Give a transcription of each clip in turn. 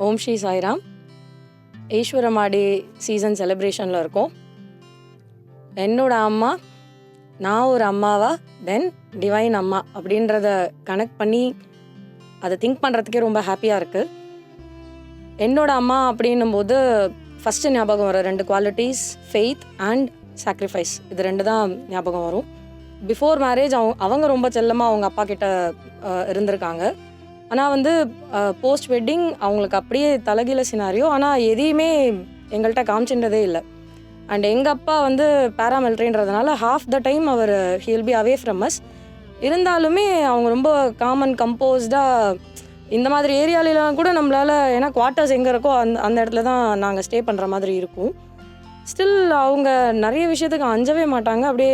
ஓம் Sri Sairam. ஈஸ்வரமாடி season செலிப்ரேஷனில் இருக்கோம். என்னோட அம்மா, நான் ஒரு அம்மாவா, தென் டிவைன் அம்மா அப்படின்றத கனெக்ட் பண்ணி அதை திங்க் பண்ணுறதுக்கே ரொம்ப ஹாப்பியாக இருக்குது. என்னோட அம்மா அப்படின்னும் போது ஃபஸ்ட்டு ஞாபகம் வர 2 குவாலிட்டிஸ், ஃபெய்த் அண்ட் சாக்ரிஃபைஸ். இது 2 தான் ஞாபகம் வரும். பிஃபோர் மேரேஜ் அவங்க ரொம்ப செல்லமாக அவங்க அப்பா கிட்ட இருந்திருக்காங்க. ஆனால் போஸ்ட் வெட்டிங் அவங்களுக்கு அப்படியே தலைகீழ சினாரியோ. ஆனால் எதையுமே எங்கள்கிட்ட காமிச்சின்றதே இல்லை. அண்ட் எங்கள் அப்பா பேராமிலிட்ரின்றதுனால ஹாஃப் த டைம் அவர் he'll be away from us. இருந்தாலுமே அவங்க ரொம்ப காமன் கம்போஸ்டாக இந்த மாதிரி ஏரியாலலாம் கூட நம்மளால், ஏன்னா குவார்ட்டர்ஸ் எங்கே இருக்கோ அந்த இடத்துல தான் நாங்கள் ஸ்டே பண்ணுற மாதிரி இருக்கும். ஸ்டில் அவங்க நிறைய விஷயத்துக்கு அஞ்சவே மாட்டாங்க. அப்படியே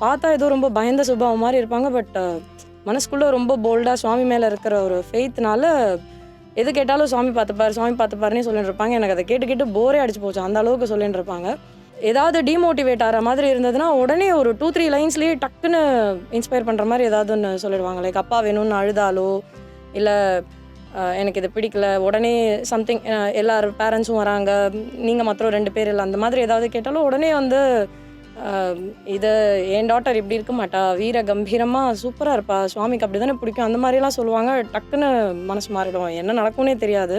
பார்த்தா ஏதோ ரொம்ப பயந்த சுபாவம் மாதிரி இருப்பாங்க. பட் மனசுக்குள்ளே ரொம்ப போல்டாக சுவாமி மேலே இருக்கிற ஒரு ஃபெய்த்னால எது கேட்டாலும் சுவாமி பார்த்துப்பாருன்னே சொல்லிட்டு இருப்பாங்க. எனக்கு அதை கேட்டு போரே அடிச்சு போச்சு, அந்த அளவுக்கு சொல்லிட்டு இருப்பாங்க. ஏதாவது டிமோட்டிவேட் ஆகிற மாதிரி இருந்ததுன்னா உடனே ஒரு 2-3 லைன்ஸ்லேயே டக்குன்னு இன்ஸ்பயர் பண்ணுற மாதிரி ஏதாவது ஒன்று சொல்லிடுவாங்க. லைக் அப்பா வேணும்னு அழுதாலோ, இல்லை எனக்கு இது பிடிக்கல, உடனே சம்திங் எல்லாரும் பேரண்ட்ஸும் வராங்க, நீங்கள் மாத்திரம் 2 பேர் இல்லை, அந்த மாதிரி ஏதாவது கேட்டாலும் உடனே இது என் டாட்டர் இப்படி இருக்க மாட்டா, வீர கம்பீரமாக சூப்பராக இருப்பா, சுவாமிக்கு அப்படி தானே பிடிக்கும், அந்த மாதிரிலாம் சொல்லுவாங்க. டக்குன்னு மனசு மாறிடும், என்ன நடக்கும்னே தெரியாது.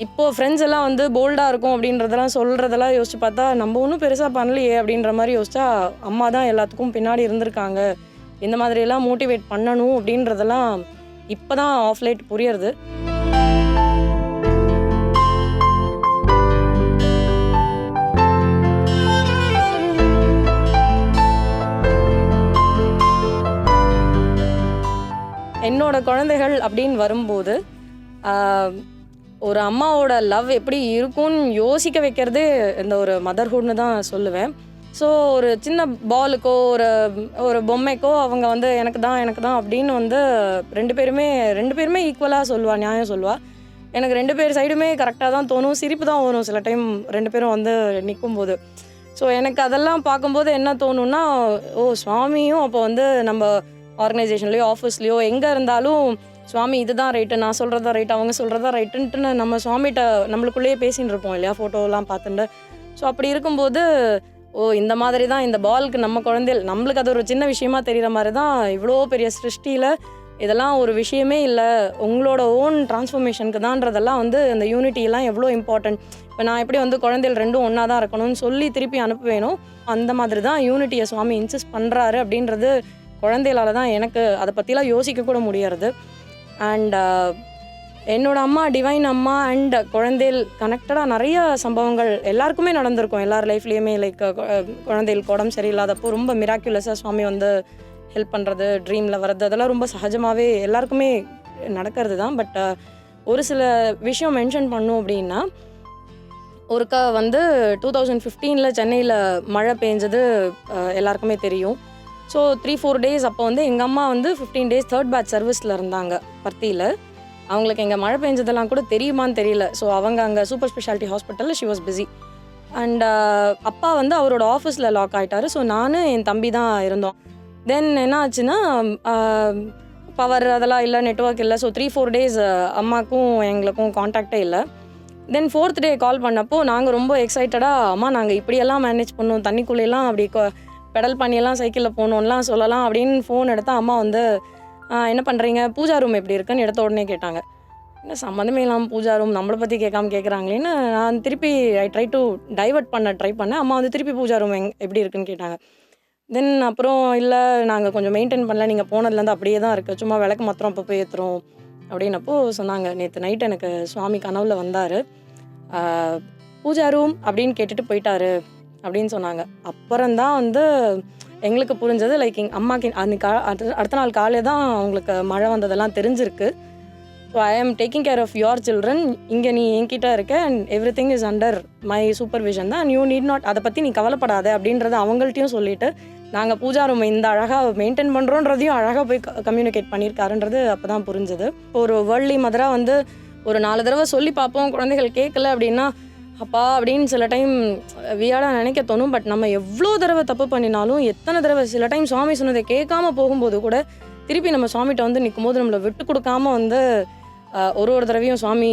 இப்போது ஃப்ரெண்ட்ஸ் எல்லாம் போல்டாக இருக்கும் அப்படின்றதெல்லாம் சொல்கிறதெல்லாம் யோசிச்சு பார்த்தா நம்ம ஒன்றும் பெருசாக பண்ணலையே அப்படின்ற மாதிரி யோசிச்சா, அம்மா தான் எல்லாத்துக்கும் பின்னாடி இருந்திருக்காங்க, இந்த மாதிரியெல்லாம் மோட்டிவேட் பண்ணணும் அப்படின்றதெல்லாம் இப்போ தான் ஆஃப் லைட் புரியுறது. என்னோட குழந்தைகள் அப்படின்னு வரும்போது ஒரு அம்மாவோட லவ் எப்படி இருக்கும்னு யோசிக்க வைக்கிறதே இந்த ஒரு மதர்ஹுட்னு தான் சொல்லுவேன். ஸோ ஒரு சின்ன பாலுக்கோ ஒரு பொம்மைக்கோ அவங்க எனக்கு தான் அப்படின்னு 2 பேருமே ஈக்குவலாக சொல்லுவா, நியாயம் சொல்லுவா. எனக்கு 2 பேர் சைடுமே கரெக்டாக தான் தோணும். சிரிப்பு தான் வரும் சில டைம் 2 பேரும் நிற்கும்போது. ஸோ எனக்கு அதெல்லாம் பார்க்கும்போது என்ன தோணுன்னா, சுவாமியும் அப்போ நம்ம ஆர்கனைசேஷன்லேயோ ஆஃபீஸ்லேயோ எங்கே இருந்தாலும் சுவாமி இதுதான் ரைட்டு, நான் சொல்கிறதா ரைட்டு, அவங்க சொல்கிறதா ரைட்டுன்ட்டு நம்ம சுவாமிகிட்ட நம்மளுக்குள்ளேயே பேசின்னு இருப்போம் இல்லையா, ஃபோட்டோலாம் பார்த்துட்டு. ஸோ அப்படி இருக்கும்போது இந்த மாதிரி தான் இந்த பாலுக்கு நம்ம குழந்தைகள், நம்மளுக்கு அது ஒரு சின்ன விஷயமா தெரிகிற மாதிரி தான் இவ்வளோ பெரிய சிருஷ்டியில் இதெல்லாம் ஒரு விஷயமே இல்லை, உங்களோட ஓன் டிரான்ஸ்ஃபர்மேஷனுக்கு தான்றதெல்லாம் அந்த யூனிட்டியெல்லாம் எவ்வளோ இம்பார்ட்டன்ட். இப்போ நான் எப்படி குழந்தைகள் 2 ஒன்றா தான் இருக்கணும்னு சொல்லி திருப்பி அனுப்புவேனோ, அந்த மாதிரி தான் யூனிட்டியை சுவாமி இன்சிஸ்ட் பண்ணுறாரு அப்படின்றது குழந்தைகளால் தான் எனக்கு அதை பற்றிலாம் யோசிக்க கூட முடியறது. அண்ட் என்னோடய அம்மா டிவைன் அம்மா அண்ட் குழந்தைகள் கனெக்டடாக நிறைய சம்பவங்கள் எல்லாருக்குமே நடந்திருக்கும், எல்லார் லைஃப்லேயுமே. லைக் குழந்தைகளுக்கு உடம்பு சரியில்லாதப்போ ரொம்ப மிராக்குலஸாக சுவாமி ஹெல்ப் பண்ணுறது, ட்ரீமில் வர்றது, அதெல்லாம் ரொம்ப சகஜமாகவே எல்லாருக்குமே நடக்கிறது தான். பட் ஒரு சில விஷயம் மென்ஷன் பண்ணும் அப்படின்னா, ஒருக்கா 2015 சென்னையில் மழை பெஞ்சது எல்லாருக்குமே தெரியும். ஸோ 3-4 டேஸ் அப்போ எங்கள் அம்மா 15 days 3rd batch சர்வீஸில் இருந்தாங்க பர்த்தியில். அவங்களுக்கு எங்கள் மழை பெஞ்சதெல்லாம் கூட தெரியுமான்னு தெரியல. ஸோ அவங்க அங்கே சூப்பர் ஸ்பெஷாலிட்டி ஹாஸ்பிட்டலில் ஷி வாஸ் பிஸி. அண்ட் அப்பா அவரோட ஆஃபீஸில் லாக் ஆகிட்டாரு. ஸோ நான் என் தம்பி தான் இருந்தோம். தென் என்ன ஆச்சுன்னா, பவர் அதெல்லாம் இல்லை, நெட்ஒர்க் இல்லை. ஸோ 3-4 days அம்மாக்கும் எங்களுக்கும் கான்டாக்டே இல்லை. தென் 4th day கால் பண்ணப்போ நாங்கள் ரொம்ப எக்ஸைட்டடாக, அம்மா நாங்கள் இப்படியெல்லாம் மேனேஜ் பண்ணோம், தண்ணிக்குள்ளேலாம் அப்படி பெடல் பண்ணியெல்லாம் சைக்கிளில் போகணுன்னெலாம் சொல்லலாம் அப்படின்னு ஃபோன் எடுத்தால் அம்மா என்ன பண்ணுறீங்க, பூஜா ரூம் எப்படி இருக்குன்னு எடுத்த உடனே கேட்டாங்க. என்ன சம்மந்தமே இல்லாமல் பூஜா ரூம் நம்மளை பற்றி கேட்காம கேட்குறாங்களேன்னு நான் திருப்பி ட்ரை டு டைவர்ட் பண்ணேன். அம்மா திருப்பி பூஜா ரூம் எப்படி இருக்குன்னு கேட்டாங்க. தென் அப்புறம் இல்லை நாங்கள் கொஞ்சம் மெயின்டைன் பண்ணல, நீங்கள் போனதுலேருந்து அப்படியே தான் இருக்குது, சும்மா விளக்கு மாத்திரம் அப்போ ஏற்றுறோம் அப்படின்னப்போ சொன்னாங்க, நேற்று நைட் எனக்கு சுவாமி கனவுல வந்தார், பூஜா ரூம் அப்படின்னு கேட்டுட்டு போயிட்டாரு அப்படின்னு சொன்னாங்க. அப்புறம்தான் எங்களுக்கு புரிஞ்சது, லைக் எங்கள் அம்மாக்கு அடுத்த நாள் காலையில் தான் அவங்களுக்கு மழை வந்ததெல்லாம் தெரிஞ்சிருக்கு. So I am taking care of your children, இங்கே நீ என்கிட்ட இருக்க and everything is under my supervision தான், யூ நீட் நாட், அதை பற்றி நீ கவலைப்படாத அப்படின்றத அவங்கள்ட்டையும் சொல்லிவிட்டு, நாங்கள் பூஜா ரூம் இந்த அழகாக மெயின்டைன் பண்ணுறோன்றதையும் அழகாக போய் கம்யூனிகேட் பண்ணியிருக்காருன்றது அப்போ தான் புரிஞ்சது. ஒரு வேர்ல்ட்லி மதராக ஒரு 4 தடவை சொல்லி பார்ப்போம், குழந்தைகள் கேட்கல அப்படின்னா அப்பா அப்படின்னு சில டைம் வியாடாக நினைக்க தோணும். பட் நம்ம எவ்வளோ தடவை தப்பு பண்ணினாலும், எத்தனை தடவை சில டைம் சுவாமி சொன்னதை கேட்காம போகும்போது கூட திருப்பி நம்ம சுவாமிகிட்ட நிற்கும் போது நம்மளை விட்டு கொடுக்காம ஒரு தடவையும் சுவாமி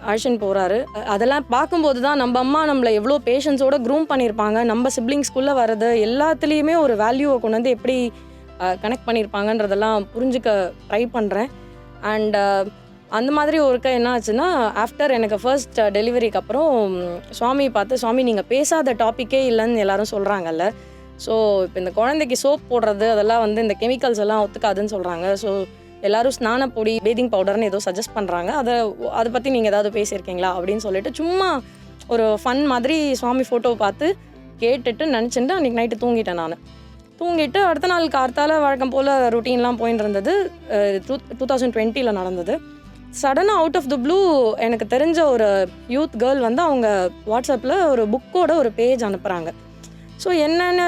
அழைச்சின்னு போகிறாரு. அதெல்லாம் பார்க்கும்போது தான் நம்ம அம்மா நம்மளை எவ்வளோ பேஷன்ஸோடு க்ரூம் பண்ணியிருப்பாங்க, நம்ம சிப்ளிங்ஸ்குள்ளே வர்றது எல்லாத்துலேயுமே ஒரு வேல்யூவை கொண்டு வந்து எப்படி கனெக்ட் பண்ணியிருப்பாங்கன்றதெல்லாம் புரிஞ்சுக்க ட்ரை பண்ணுறேன். அண்ட் அந்த மாதிரி ஒருக்க என்ன ஆச்சுன்னா, ஆஃப்டர் எனக்கு ஃபர்ஸ்ட் டெலிவரிக்கு அப்புறம் சுவாமி பார்த்து, சுவாமி நீங்கள் பேசாத டாப்பிக்கே இல்லைன்னு எல்லாரும் சொல்கிறாங்கல்ல. ஸோ இப்போ இந்த குழந்தைக்கு சோப் போடுறது அதெல்லாம் வந்து இந்த கெமிக்கல்ஸ் எல்லாம் ஒத்துக்காதுன்னு சொல்கிறாங்க. ஸோ எல்லோரும் ஸ்நான பொடி, பேதிங் பவுடர்னு ஏதோ சஜஸ்ட் பண்ணுறாங்க. அதை பற்றி நீங்கள் ஏதாவது பேசியிருக்கீங்களா அப்படின்னு சொல்லிட்டு சும்மா ஒரு ஃபன் மாதிரி சுவாமி ஃபோட்டோவை பார்த்து கேட்டுட்டு நினச்சிட்டு அன்றைக்கி நைட்டு தூங்கிட்டேன். நான் தூங்கிட்டு அடுத்த நாள் கார்த்தால வழக்கம் போல் ரொட்டீன்லாம் போயின்னு இருந்தது. 2020 நடந்தது. சடனாக அவுட் ஆஃப் த ப்ளூ எனக்கு தெரிஞ்ச ஒரு யூத் கேர்ள் வந்து அவங்க வாட்ஸ்அப்பில் ஒரு புக்கோட ஒரு பேஜ் அனுப்புகிறாங்க. ஸோ என்னென்னு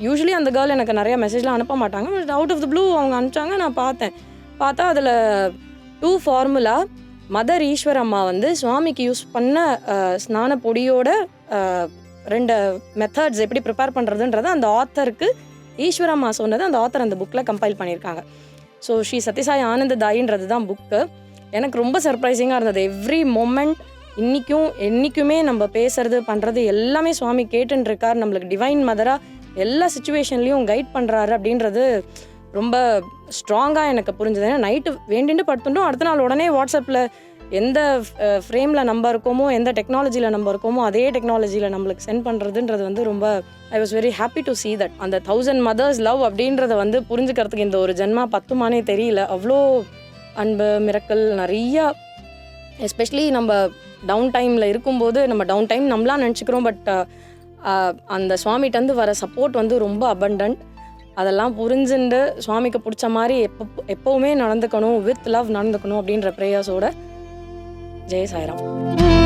யூஸ்வலி அந்த கேர்ள் எனக்கு நிறைய மெசேஜ்லாம் அனுப்ப மாட்டாங்க. But out of the blue அவங்க அனுப்பிச்சாங்க. நான் பார்த்தா அதில் 2 ஃபார்முலா மதர் ஈஸ்வர் அம்மா வந்து சுவாமிக்கு யூஸ் பண்ண ஸ்நான பொடியோட 2 மெத்தட்ஸ் எப்படி ப்ரிப்பேர் பண்ணுறதுன்றதை அந்த ஆத்தருக்கு ஈஸ்வரம்மா சொன்னது அந்த ஆத்தர் அந்த புக்கில் கம்பைல் பண்ணியிருக்காங்க. ஸோ ஸ்ரீ சத்யசாய் ஆனந்ததாயின்றது தான் புக்கு. எனக்கு ரொம்ப சர்ப்ரைசிங்காக இருந்தது. எவ்ரி மொமெண்ட் என்றைக்குமே நம்ம பேசுறது பண்ணுறது எல்லாமே சுவாமி கேட்டுன்னு இருக்கார். நம்மளுக்கு டிவைன் மதராக எல்லா சுச்சுவேஷன்லேயும் கைட் பண்ணுறாரு அப்படின்றது ரொம்ப ஸ்ட்ராங்காக எனக்கு புரிஞ்சுது. ஏன்னா நைட்டு வேண்டிட்டு படுத்துட்டோம், அடுத்த நாள் உடனே வாட்ஸ்அப்பில் எந்த ஃப்ரேமில் நம்ம இருக்கோமோ, எந்த டெக்னாலஜியில் நம்ம இருக்கோமோ அதே டெக்னாலஜியில் நம்மளுக்கு சென்ட் பண்ணுறதுன்றது வந்து ரொம்ப I was very happy to see that. அந்த 1000 mothers லவ் அப்படின்றத வந்து புரிஞ்சுக்கிறதுக்கு இந்த ஒரு ஜென்மா பத்துமானே தெரியல. அவ்வளோ அன்பு, மிரக்கல் நிறையா. எஸ்பெஷலி நம்ம டவுன் டைமில் இருக்கும்போது நம்ம டவுன் டைம் நம்மளாம் நினச்சிக்கிறோம். பட் அந்த சுவாமிகிட்டேருந்து வர சப்போர்ட் வந்து ரொம்ப அபண்டன்ட். அதெல்லாம் புரிஞ்சுண்டு சுவாமிக்கு பிடிச்ச மாதிரி எப்போவுமே நடந்துக்கணும், வித் லவ் நடந்துக்கணும் அப்படின்ற ப்ரேயர்ஸோட. ஜெய் சாய்ராம்.